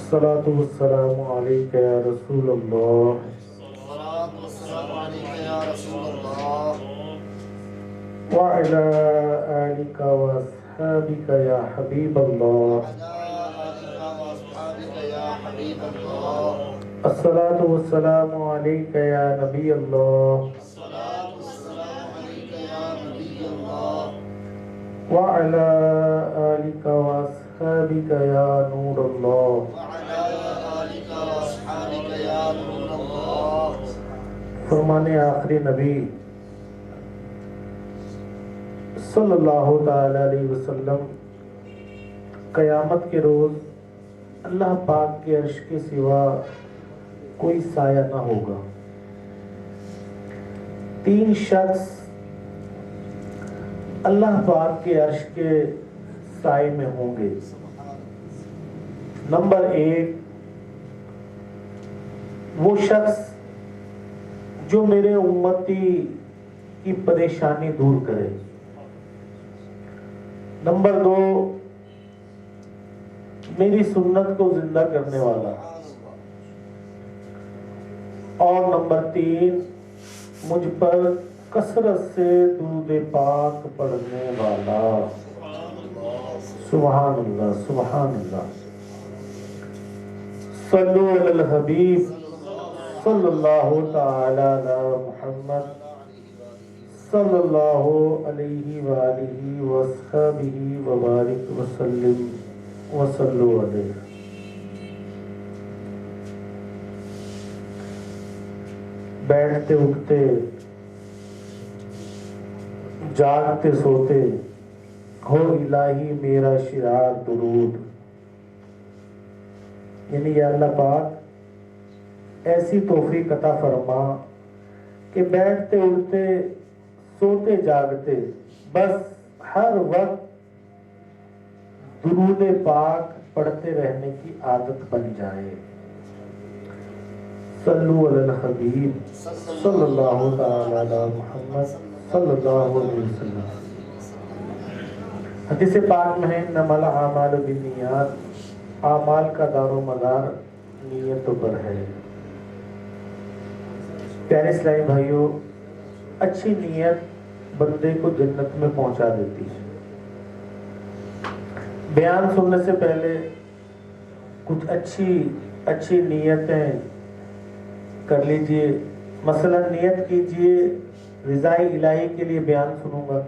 الصلاة والسلام عليك يا رسول الله الصلاة والسلام عليك يا رسول الله وعلى آلك وأصحابك يا حبيب الله وعلى آلك وأصحابك يا حبيب الله الصلاة والسلام عليك يا نبي الله الصلاة والسلام عليك يا نبي الله وعلى آلك وأصحابك يا نور الله وعلى آلك وأصحابك يا نور الله فرمان آخری نبی صلی اللہ تعالی علیہ وسلم قیامت کے روز اللہ پاک کے عرش کے سوا کوئی سایہ نہ ہوگا. 3 شخص اللہ پاک کے عرش کے سائے میں ہوں گے. نمبر 1 وہ شخص جو میرے امتی کی پریشانی دور کرے. نمبر 2 میری سنت کو زندہ کرنے والا. اور نمبر 3 مجھ پر کثرت سے درود پاک پڑھنے والا. سبحان اللہ سبحان اللہ. صلو علی الحبیب صلی اللہ تعالی علی محمد صلی اللہ علیہ وآلہ وصحبہ وبارک وسلم وصلو علیہ. بیٹھتے اٹھتے جاگتے سوتے ہو الہی میرا شعار درود. یعنی یا اللہ پاک ایسی توفیق عطا فرما کہ بیٹھتے اٹھتے سوتے جاگتے بس ہر وقت درود پاک پڑھتے رہنے کی عادت بن جائے. صلو علی الحبیب صلی اللہ تعالی علی محمد صلی اللہ علیہ وسلم. حدیث پاک میں ہے انما الاعمال بالنیات، اعمال کا دار و مدار نیتوں پر ہے. پیارے اسلامی بھائیوں، اچھی نیت بندے کو جنت میں پہنچا دیتی ہے. بیان سننے سے پہلے کچھ اچھی نیتیں کر لیجئے. مثلا نیت کیجئے رضائے الہی کے لیے بیان سنوں گا،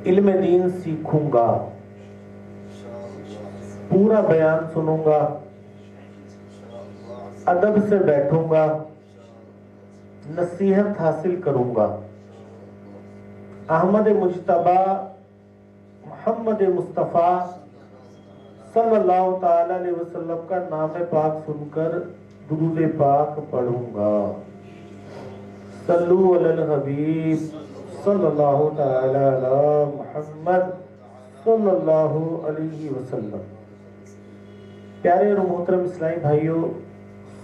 علم دین سیکھوں گا، پورا بیان سنوں گا، ادب سے بیٹھوں گا، نصیحت حاصل کروں گا. احمد مجتبی محمد مصطفیٰ صلی اللہ تعالی علیہ وسلم کا نام پاک سن کر درود پاک پڑھوں گا. صلو علی الحبیب صلی اللہ تعالی علی محمد صلی اللہ علیہ وسلم. پیارے اور محترم اسلامی بھائیوں،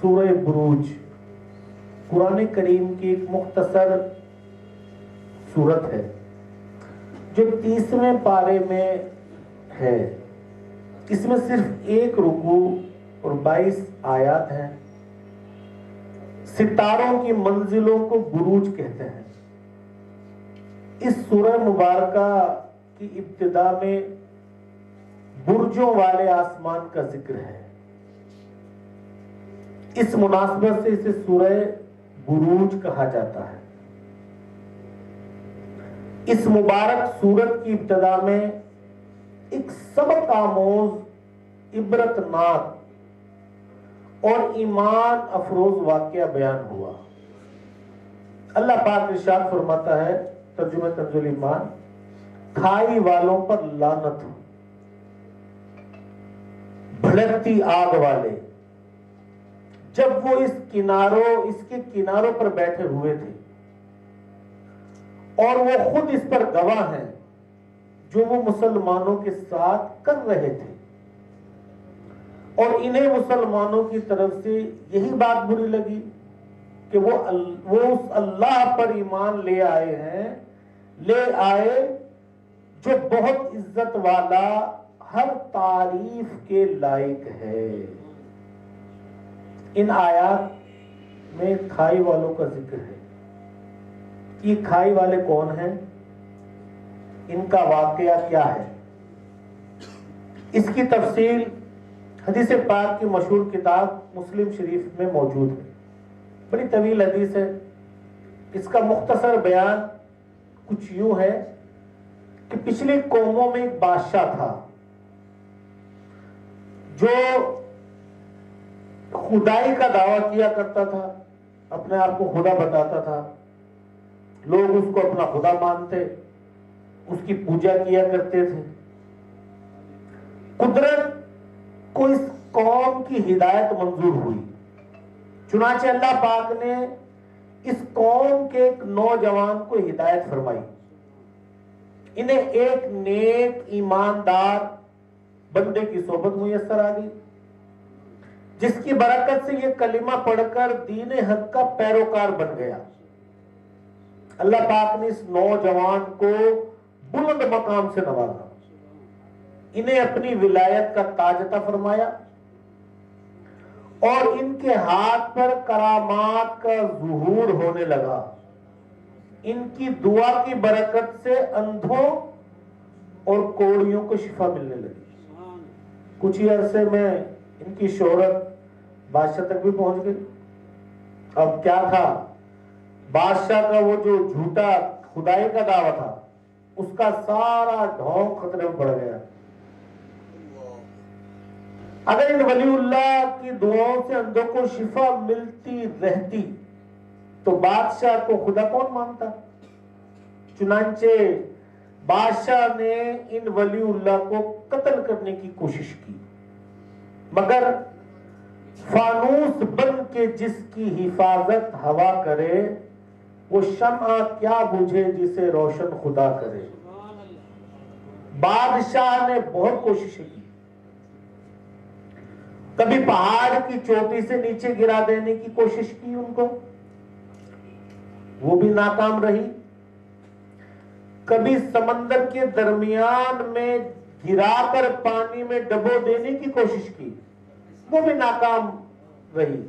سورہ بروج قرآن کریم کی ایک مختصر سورت ہے جو 30ویں پارے میں ہے. اس میں صرف 1 رکوع اور 22 آیات ہیں. ستاروں کی منزلوں کو بروج کہتے ہیں. اس سورہ مبارکہ کی ابتدا میں برجوں والے آسمان کا ذکر ہے. اس مناسبت سے اسے سورہ بروج کہا جاتا ہے. اس مبارک سورت کی ابتدا میں ایک سبق آموز، عبرتناک اور ایمان افروز واقعہ بیان ہوا. اللہ پاک ارشاد فرماتا ہے، ترجمہ کنز ایمان، کھائی والوں پر لعنت ہو، بھڑکتی آگ والے. جب وہ اس کے کناروں پر بیٹھے ہوئے تھے اور وہ خود اس پر گواہ ہیں جو وہ مسلمانوں کے ساتھ کر رہے تھے، اور انہیں مسلمانوں کی طرف سے یہی بات بری لگی کہ وہ اس اللہ پر ایمان لے آئے جو بہت عزت والا، ہر تعریف کے لائق ہے۔ ان آیات میں کھائی والوں کا ذکر ہے۔ یہ کھائی والے کون ہیں؟ ان کا واقعہ کیا ہے؟ اس کی تفصیل حدیث پاک کی مشہور کتاب مسلم شریف میں موجود ہے۔ بڑی طویل حدیث ہے۔ اس کا مختصر بیان کچھ یوں ہے کہ پچھلی قوموں میں ایک بادشاہ تھا جو خدائی کا دعویٰ کیا کرتا تھا، اپنے آپ کو خدا بتاتا تھا، لوگ اس کو اپنا خدا مانتے، اس کی پوجا کیا کرتے تھے۔ قدرت کو اس قوم کی ہدایت منظور ہوئی، چنانچہ اللہ پاک نے اس قوم کے ایک نوجوان کو ہدایت فرمائی۔ انہیں ایک نیک ایماندار بندے کی صحبت میسر آ گئی، جس کی برکت سے یہ کلمہ پڑھ کر دین حق کا پیروکار بن گیا۔ اللہ پاک نے اس نوجوان کو بلند مقام سے نوازا، انہیں اپنی ولایت کا تاج عطا فرمایا، اور ان کے ہاتھ پر کرامات کا ظہور ہونے لگا۔ ان کی دعا کی برکت سے اندھوں اور کوڑیوں کو شفا ملنے لگی۔ کچھ ہی عرصے میں ان کی شہرت بادشاہ تک بھی پہنچ گئی۔ اب کیا تھا؟ بادشاہ کا وہ جو جھوٹا خدائی کا دعویٰ تھا، اس کا سارا ڈھونگ خطرے میں پڑ گیا۔ اگر ان ولی اللہ کی دعاؤں سے اندھوں کو شفا ملتی رہتی تو بادشاہ کو خدا کون مانتا؟ چنانچہ بادشاہ نے ان ولی اللہ کو قتل کرنے کی کوشش کی، مگر فانوس بن کے جس کی حفاظت ہوا کرے، وہ شمع کیا بجھے جسے روشن خدا کرے۔ بادشاہ نے بہت کوششیں کی، کبھی پہاڑ کی چوٹی سے نیچے گرا دینے کی کوشش کی ان کو، وہ بھی ناکام رہی۔ کبھی سمندر کے درمیان میں گرا کر پانی میں ڈبو دینے کی کوشش کی، وہ بھی ناکام رہی۔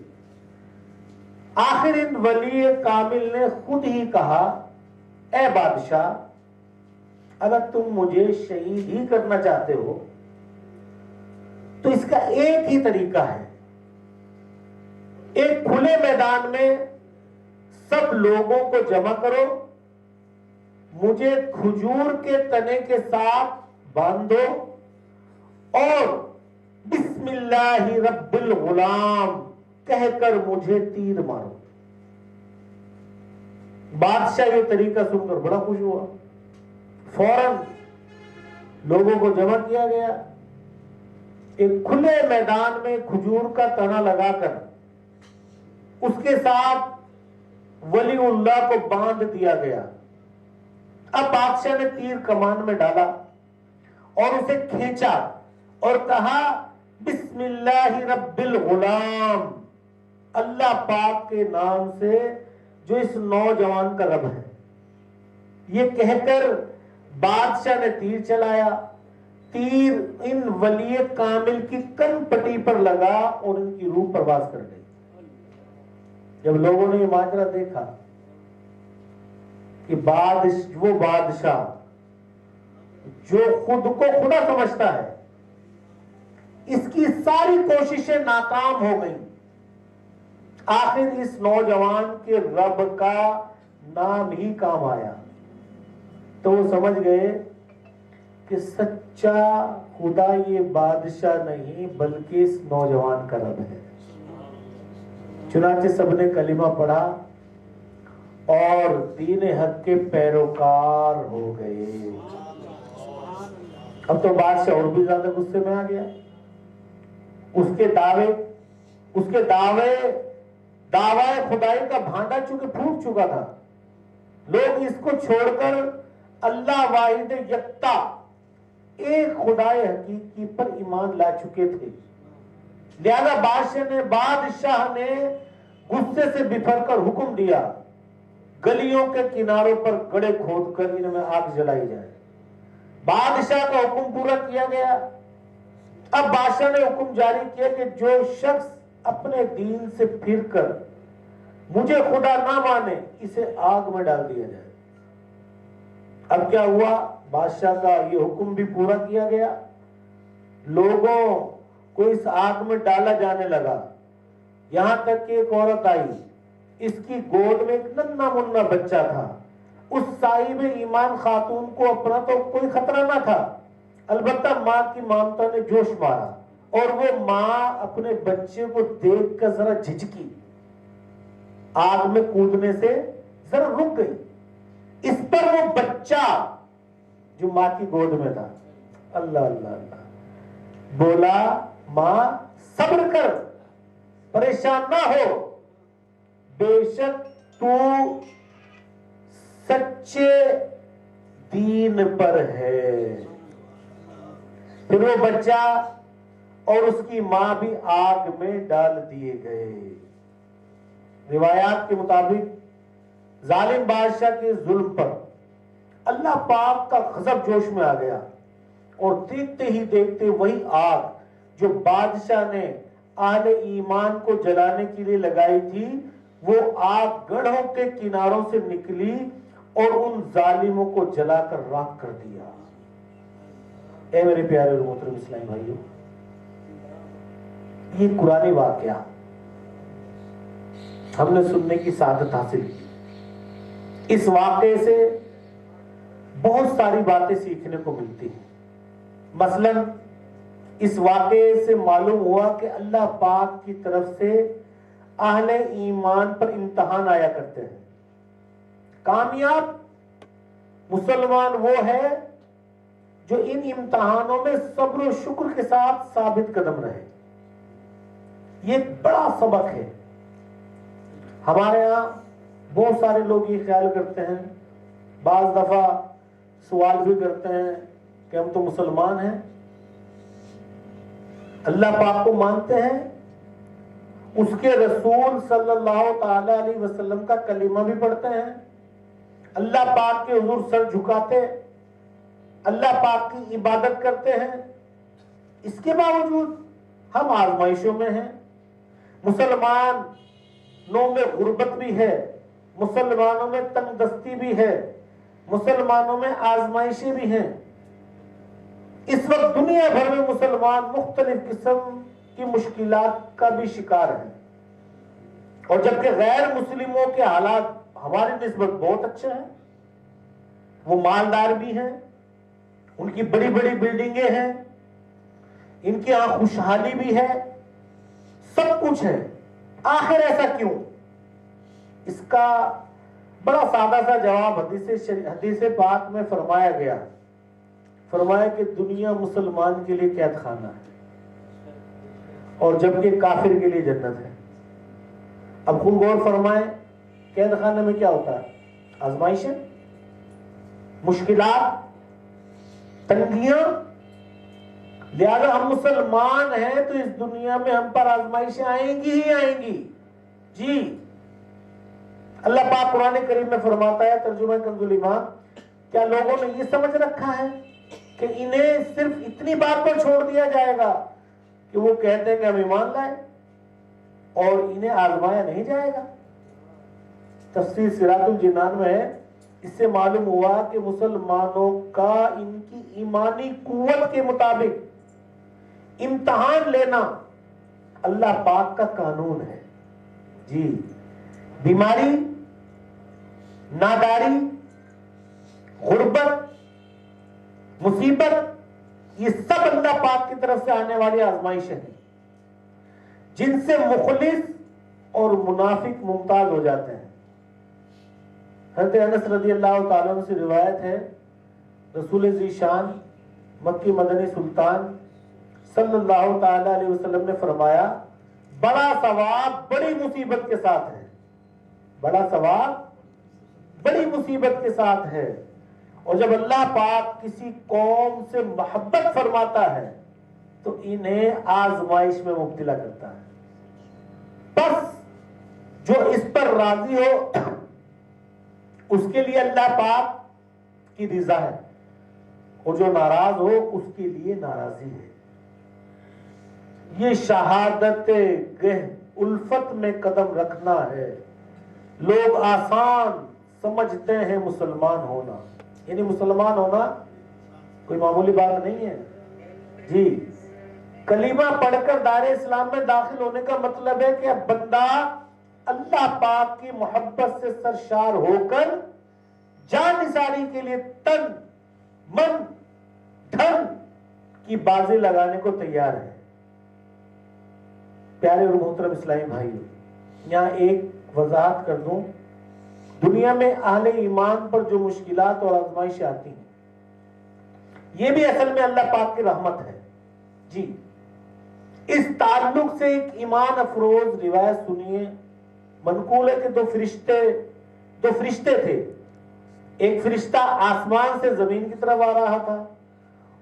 آخر ان ولی کامل نے خود ہی کہا، اے بادشاہ، اگر تم مجھے شہید ہی کرنا چاہتے ہو تو اس کا ایک ہی طریقہ ہے، ایک کھلے میدان میں سب لوگوں کو جمع کرو، مجھے کھجور کے تنے کے ساتھ باندھو اور بسم اللہ رب الغلام کہہ کر مجھے تیر مارو۔ بادشاہ یہ طریقہ سن کر بڑا خوش ہوا، فوراً لوگوں کو جمع کیا گیا، ایک کھلے میدان میں کھجور کا تنا لگا کر اس کے ساتھ ولی اللہ کو باندھ دیا گیا۔ اب بادشاہ نے تیر کمان میں ڈالا اور اسے کھینچا اور کہا، بسم اللہ رب الغلام، اللہ پاک کے نام سے جو اس نوجوان کا رب ہے۔ یہ کہہ کر بادشاہ نے تیر چلایا، تیر ان ولی کامل کی کن پٹی پر لگا اور ان کی روح پرواز کر گئی۔ جب لوگوں نے یہ ماجرا دیکھا کہ وہ بادشاہ جو خود کو خدا سمجھتا ہے، اس کی ساری کوششیں ناکام ہو گئیں، آخر اس نوجوان کے رب کا نام ہی کام آیا، تو وہ سمجھ گئے کہ سچا خدا یہ بادشاہ نہیں بلکہ اس نوجوان کا رب ہے۔ چنانچہ سب نے کلمہ پڑھا اور دین حق کے پیروکار ہو گئے۔ اب تو بادشاہ اور بھی زیادہ غصے میں آ گیا۔ اس کے دعوے خدائی کا بھانڈا چونکہ پھوٹ چکا تھا، لوگ اس کو چھوڑ کر اللہ واحد یکتا ایک خدائے حقیقی پر ایمان لا چکے تھے۔ لہذا بادشاہ نے غصے سے بفر کر حکم دیا، گلیوں کے کناروں پر گڑھے کھود کر ان میں آگ جلائی جائے۔ بادشاہ کا حکم پورا کیا گیا، اب بادشاہ نے حکم جاری کیا کہ جو شخص اپنے دین سے پھر کر مجھے خدا نہ مانے اسے آگ میں ڈال دیا جائے۔ اب کیا ہوا، بادشاہ کا یہ حکم بھی پورا کیا گیا، لوگوں کو اس آگ میں ڈالا جانے لگا، یہاں تک کہ ایک عورت آئی، اس کی گود میں ایک ننھا منا بچہ تھا۔ اس صاحب ایمان خاتون کو اپنا تو کوئی خطرہ نہ تھا، البتہ ماں کی ممتا نے جوش مارا اور وہ ماں اپنے بچے کو دیکھ کر ذرا جھجکی، آگ میں کودنے سے ذرا رک گئی۔ اس پر وہ بچہ جو ماں کی گود میں تھا، اللہ اللہ اللہ، بولا ماں صبر کر، پریشان نہ ہو، بے شک تو سچے دین پر ہے۔ پھر وہ بچہ اور اس کی ماں بھی آگ میں ڈال دیے گئے۔ روایات کے مطابق ظالم بادشاہ کے ظلم پر اللہ پاک کا غضب جوش میں آ گیا، اور دیکھتے ہی دیکھتے وہی آگ جو بادشاہ نے اہل ایمان کو جلانے کے لیے لگائی تھی، وہ آگ گڑھوں کے کناروں سے نکلی اور ان ظالموں کو جلا کر راکھ کر دیا۔ اے میرے پیارے اور محترم اسلامی بھائیوں، یہ قرآنی واقعہ ہم نے سننے کی سعادت حاصل کی۔ اس واقعے سے بہت ساری باتیں سیکھنے کو ملتی ہیں۔ مثلا اس واقعے سے معلوم ہوا کہ اللہ پاک کی طرف سے اہل ایمان پر امتحان آیا کرتے ہیں۔ کامیاب مسلمان وہ ہے جو ان امتحانوں میں صبر و شکر کے ساتھ ثابت قدم رہے۔ یہ ایک بڑا سبق ہے۔ ہمارے ہاں بہت سارے لوگ یہ خیال کرتے ہیں، بعض دفعہ سوال بھی کرتے ہیں کہ ہم تو مسلمان ہیں، اللہ پاک کو مانتے ہیں، اس کے رسول صلی اللہ تعالی علیہ وسلم کا کلمہ بھی پڑھتے ہیں، اللہ پاک کے حضور سر جھکاتے، اللہ پاک کی عبادت کرتے ہیں، اس کے باوجود ہم آزمائشوں میں ہیں۔ مسلمانوں میں غربت بھی ہے، مسلمانوں میں تنگ دستی بھی ہے، مسلمانوں میں آزمائشیں بھی ہیں۔ اس وقت دنیا بھر میں مسلمان مختلف قسم کی مشکلات کا بھی شکار ہیں، اور جبکہ غیر مسلموں کے حالات ہماری نسبت بہت اچھے ہیں، وہ مالدار بھی ہیں، ان کی بڑی بڑی بلڈنگیں ہیں، ان کی یہاں خوشحالی بھی ہے، سب کچھ ہے، آخر ایسا کیوں؟ اس کا بڑا سادہ سا جواب حدیث پاک میں فرمایا گیا، فرمایا کہ دنیا مسلمان کے لیے قید خانہ ہے اور جبکہ کافر کے لیے جنت ہے۔ اب خود غور فرمائیں، قید خانے میں کیا ہوتا ہے؟ آزمائشیں، مشکلات، تنگیاں۔ لہذا ہم مسلمان ہیں تو اس دنیا میں ہم پر آزمائشیں آئیں گی ہی آئیں گی۔ جی، اللہ پاک قرآن کریم میں فرماتا ہے، ترجمہ کنز الایمان، کیا لوگوں نے یہ سمجھ رکھا ہے کہ انہیں صرف اتنی بات پر چھوڑ دیا جائے گا کہ وہ کہتے ہیں کہ ہم ایمان لائے اور انہیں آزمایا نہیں جائے گا؟ تفسیر سراج الجنان میں ہے، اس سے معلوم ہوا کہ مسلمانوں کا ان کی ایمانی قوت کے مطابق امتحان لینا اللہ پاک کا قانون ہے۔ جی، بیماری، ناداری، غربت، مصیبت، یہ سب اللہ پاک کی طرف سے آنے والی آزمائشیں ہیں جن سے مخلص اور منافق ممتاز ہو جاتے ہیں۔ حضرت انس رضی اللہ تعالیٰ عنہ سے روایت ہے، رسول ذی شان مکی مدنی سلطان صلی اللہ تعالیٰ علیہ وسلم نے فرمایا، بڑا ثواب بڑی مصیبت کے ساتھ ہے، بڑا ثواب بڑی مصیبت کے ساتھ ہے، اور جب اللہ پاک کسی قوم سے محبت فرماتا ہے تو انہیں آزمائش میں مبتلا کرتا ہے۔ بس جو اس پر راضی ہو اس کے لیے اللہ پاک کی رضا ہے، اور جو ناراض ہو اس کے لیے ناراضی ہے۔ یہ شہادت گہ الفت میں قدم رکھنا ہے. لوگ آسان سمجھتے ہیں مسلمان ہونا، یعنی مسلمان ہونا کوئی معمولی بات نہیں ہے جی. کلمہ پڑھ کر دائرہ اسلام میں داخل ہونے کا مطلب ہے کہ اب بندہ اللہ پاک کی محبت سے سرشار ہو کر جان نثاری کے لیے تن من دھن کی بازی لگانے کو تیار ہے. پیارے اور محترم اسلامی بھائیو، یہاں ایک وضاحت کر دوں. دنیا میں اہل ایمان پر جو مشکلات اور آزمائشیں آتی ہیں، یہ بھی اصل میں اللہ پاک کی رحمت ہے جی. اس تعلق سے ایک ایمان افروز روایت سنیے. منقول ہے کہ دو فرشتے تھے. ایک فرشتہ آسمان سے زمین کی طرف آ رہا تھا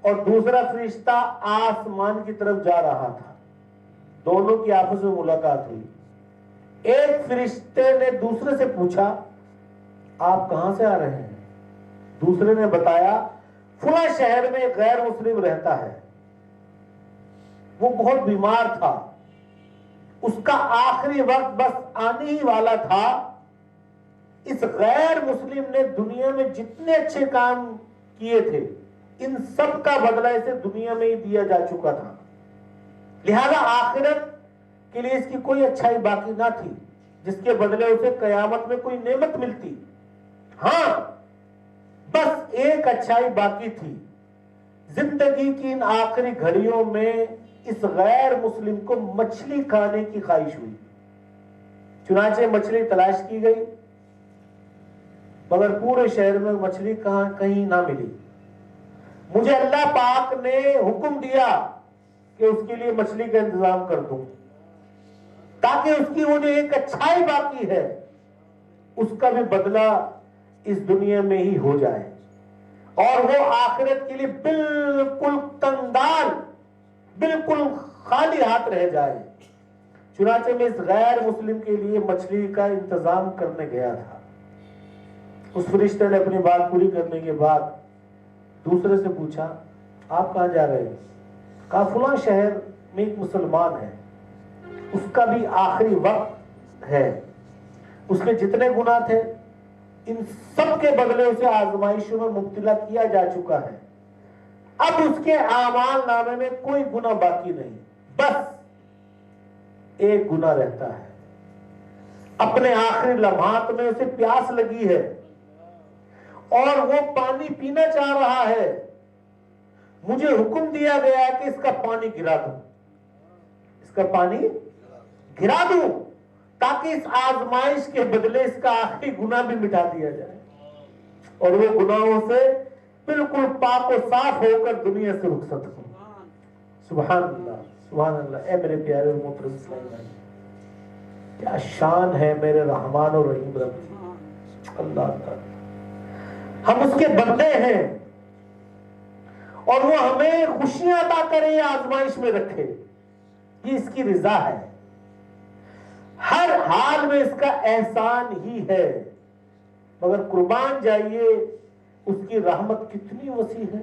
اور دوسرا فرشتہ آسمان کی طرف جا رہا تھا. دونوں کی آپس میں ملاقات ہوئی. ایک فرشتے نے دوسرے سے پوچھا آپ کہاں سے آ رہے ہیں؟ دوسرے نے بتایا فلاں شہر میں ایک غیر مسلم رہتا ہے، وہ بہت بیمار تھا، اس کا آخری وقت بس آنے ہی والا تھا. اس غیر مسلم نے دنیا میں جتنے اچھے کام کیے تھے ان سب کا بدلہ اسے دنیا میں ہی دیا جا چکا تھا، لہذا آخرت کے لیے اس کی کوئی اچھائی باقی نہ تھی جس کے بدلے اسے قیامت میں کوئی نعمت ملتی. ہاں بس ایک اچھائی باقی تھی. زندگی کی ان آخری گھڑیوں میں اس غیر مسلم کو مچھلی کھانے کی خواہش ہوئی. چنانچہ مچھلی تلاش کی گئی مگر پورے شہر میں مچھلی کہیں نہ ملی. مجھے اللہ پاک نے حکم دیا کہ اس کے لیے مچھلی کا انتظام کر دوں تاکہ اس کی وہ جو ایک اچھائی باقی ہے اس کا بھی بدلہ اس دنیا میں ہی ہو جائے اور وہ آخرت کے لیے بالکل تنگدار، بالکل خالی ہاتھ رہ جائے. چنانچہ میں اس غیر مسلم کے لیے مچھلی کا انتظام کرنے گیا تھا. اس فرشتے نے اپنی بات پوری کرنے کے بعد دوسرے سے پوچھا آپ کہاں جا رہے ہیں؟ کہا فلاں شہر میں ایک مسلمان ہے، اس کا بھی آخری وقت ہے، اس کے جتنے گناہ تھے ان سب کے بدلے اسے آزمائشوں میں مبتلا کیا جا چکا ہے. اب اس کے اعمال نامے میں کوئی گناہ باقی نہیں، بس ایک گناہ رہتا ہے. اپنے آخری لمحات میں اسے پیاس لگی ہے اور وہ پانی پینا چاہ رہا ہے. مجھے حکم دیا گیا ہے کہ اس کا پانی گرا دوں، اس کا پانی گرا دوں تاکہ اس آزمائش کے بدلے اس کا آخری گناہ بھی مٹا دیا جائے اور وہ گناہوں سے بالکل پاک و صاف ہو کر دنیا سے رخصت ہو. سبحان اللہ، سبحان اللہ. اے میرے پیارے اور محترم اسلامی بھائی، کیا شان ہے میرے رحمان اور رحیم رب کی. اللہ تعالی ہم اس کے بندے ہیں اور وہ ہمیں خوشیاں عطا کرے یا آزمائش میں رکھے، یہ اس کی رضا ہے. ہر حال میں اس کا احسان ہی ہے. مگر قربان جائیے اس کی رحمت کتنی وسیع ہے.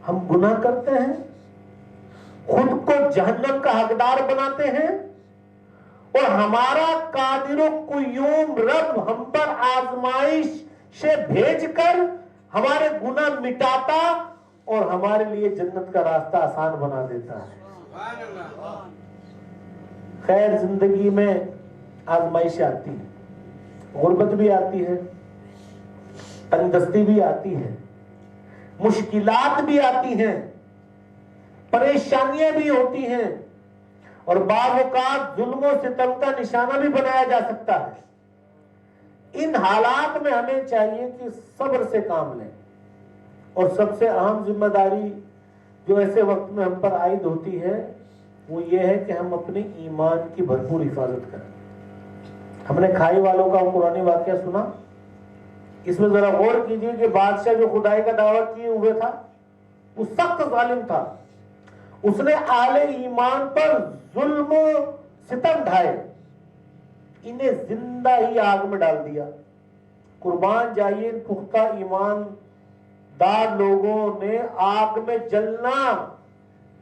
ہم گناہ کرتے ہیں، خود کو جہنم کا حقدار بناتے ہیں اور ہمارا قادر و قیوم رب ہم پر آزمائش سے بھیج کر ہمارے گناہ مٹاتا اور ہمارے لیے جنت کا راستہ آسان بنا دیتا ہے. خیر زندگی میں آزمائش آتی ہے، غربت بھی آتی ہے، تنگدستی بھی آتی ہے، مشکلات بھی آتی ہیں، پریشانیاں بھی ہوتی ہیں اور بعض اوقات ظلم و ستم کا نشانہ بھی بنایا جا سکتا ہے. ان حالات میں ہمیں چاہیے کہ صبر سے کام لیں اور سب سے اہم ذمہ داری جو ایسے وقت میں ہم پر عائد ہوتی ہے وہ یہ ہے کہ ہم اپنے ایمان کی بھرپور حفاظت کریں. ہم نے کھائی والوں کا قرآنی واقعہ سنا، اس میں ذرا غور کیجئے کہ بادشاہ جو خدائی کا دعویٰ کیے ہوئے تھا وہ سخت ظالم تھا. اس نے اہل ایمان پر ظلم و ستم ڈھائے، انہیں زندہ ہی آگ میں ڈال دیا. قربان جائیے پختہ ایمان دار لوگوں نے آگ میں جلنا،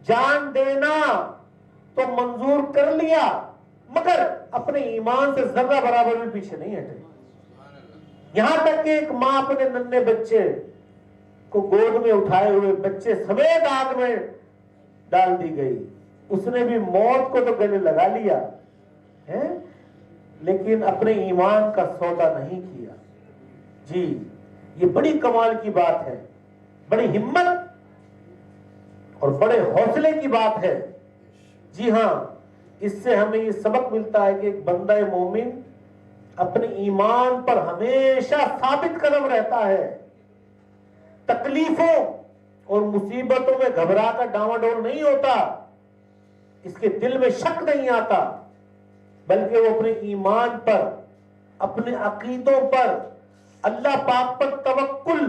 جان دینا تو منظور کر لیا، مگر اپنے ایمان سے ذرہ برابر بھی پیچھے نہیں ہٹے. یہاں تک کہ ایک ماں اپنے ننھے بچے کو گود میں اٹھائے ہوئے بچے سمیت آگ میں ڈال دی گئی، اس نے بھی موت کو تو گلے لگا لیا ہے، لیکن اپنے ایمان کا سودا نہیں کیا. جی یہ بڑی کمال کی بات ہے، بڑی ہمت اور بڑے حوصلے کی بات ہے. جی ہاں، اس سے ہمیں یہ سبق ملتا ہے کہ ایک بندہ مومن اپنے ایمان پر ہمیشہ ثابت قدم رہتا ہے، تکلیفوں اور مصیبتوں میں گھبرا کر ڈاواڈول نہیں ہوتا، اس کے دل میں شک نہیں آتا، بلکہ وہ اپنے ایمان پر، اپنے عقیدوں پر، اللہ پاک پر توکل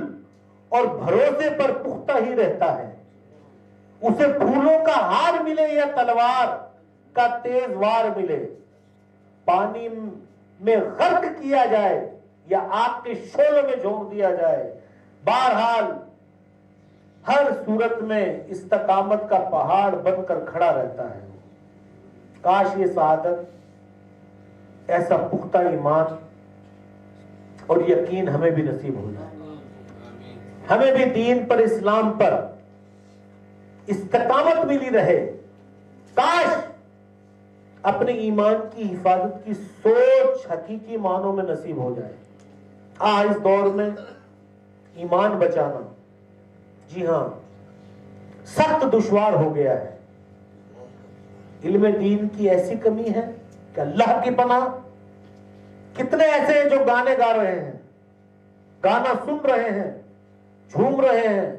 اور بھروسے پر پختہ ہی رہتا ہے. اسے پھولوں کا ہار ملے یا تلوار کا تیز وار ملے، پانی میں غرق کیا جائے یا آگ کے شعلوں میں جھونک دیا جائے، بہرحال ہر صورت میں استقامت کا پہاڑ بن کر کھڑا رہتا ہے. کاش یہ سعادت، ایسا پختہ ایمان اور یقین ہمیں بھی نصیب ہو جائے، ہمیں بھی دین پر، اسلام پر استقامت ملی رہے. کاش اپنے ایمان کی حفاظت کی سوچ حقیقی معنوں میں نصیب ہو جائے. اس دور میں ایمان بچانا، جی ہاں، سخت دشوار ہو گیا ہے. علم دین کی ایسی کمی ہے کہ اللہ کی پناہ، کتنے ایسے ہیں جو گانے گا رہے ہیں، گانا سن رہے ہیں، جھوم رہے ہیں،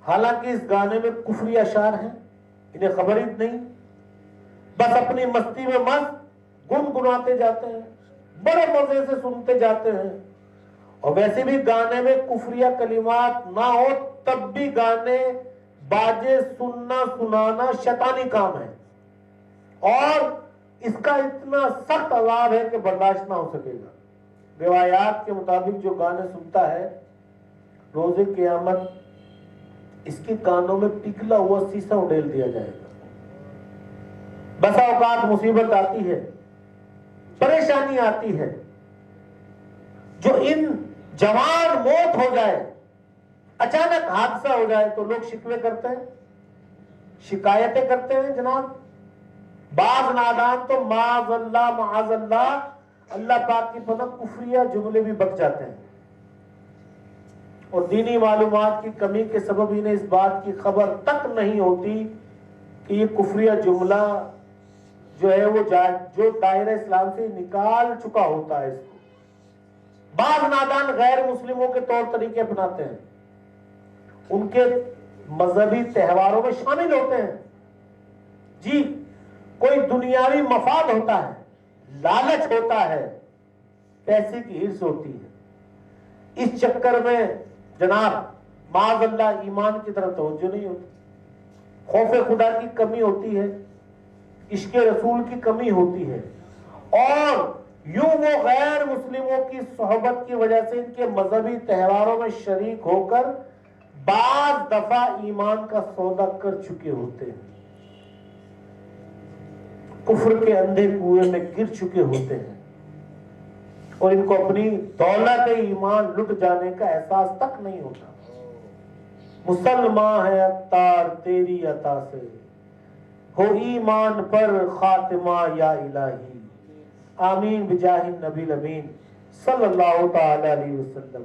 حالانکہ اس گانے میں کفری اشعار ہیں، انہیں خبر ہی نہیں، بس اپنی مستی میں مست گنگناتے جاتے ہیں، بڑے مزے سے سنتے جاتے ہیں. اور ویسے بھی گانے میں کفریہ کلمات نہ ہو تب بھی گانے باجے سننا سنانا شیطانی کام ہے، اور اس کا اتنا سخت عذاب ہے کہ برداشت نہ ہو سکے گا. روایات کے مطابق جو گانے سنتا ہے، روز قیامت اس کے کانوں میں پگھلا ہوا سیسا اڈیل دیا جائے گا. بسا اوقات مصیبت آتی ہے، پریشانی آتی ہے، جو ان جوان موت ہو جائے، اچانک حادثہ ہو جائے تو لوگ شکوے کرتے ہیں، شکایتیں کرتے ہیں. جناب بعض نادان تو معاذ اللہ معاذ اللہ، اللہ پاک کی پناہ، کفریہ جملے بھی بک جاتے ہیں، اور دینی معلومات کی کمی کے سبب انہیں اس بات کی خبر تک نہیں ہوتی کہ یہ کفریہ جملہ جو ہے وہ جو دائرہ اسلام سے نکال چکا ہوتا ہے. اس کو بعض نادان غیر مسلموں کے طور طریقے اپناتے ہیں، ان کے مذہبی تہواروں میں شامل ہوتے ہیں. جی کوئی دنیاوی مفاد ہوتا ہے، لالچ ہوتا ہے، پیسے کی ہرس ہوتی ہے. اس چکر میں جناب معاذ اللہ ایمان کی طرف توجہ نہیں ہوتی، خوف خدا کی کمی ہوتی ہے، عشق رسول کی کمی ہوتی ہے، اور یوں وہ غیر مسلموں کی صحبت کی وجہ سے ان کے مذہبی تہواروں میں شریک ہو کر بعض دفعہ ایمان کا سودا کر چکے ہوتے ہیں، کفر کے اندھے کنویں میں گر چکے ہوتے ہیں، اور ان کو اپنی دولت ایمان لٹ جانے کا احساس تک نہیں ہوتا. مسلمان ہے عطار تیری عطا سے، ہو ایمان پر خاتمہ یا الہی. آمین بجاہ النبی الامین صلی اللہ تعالی علیہ وسلم.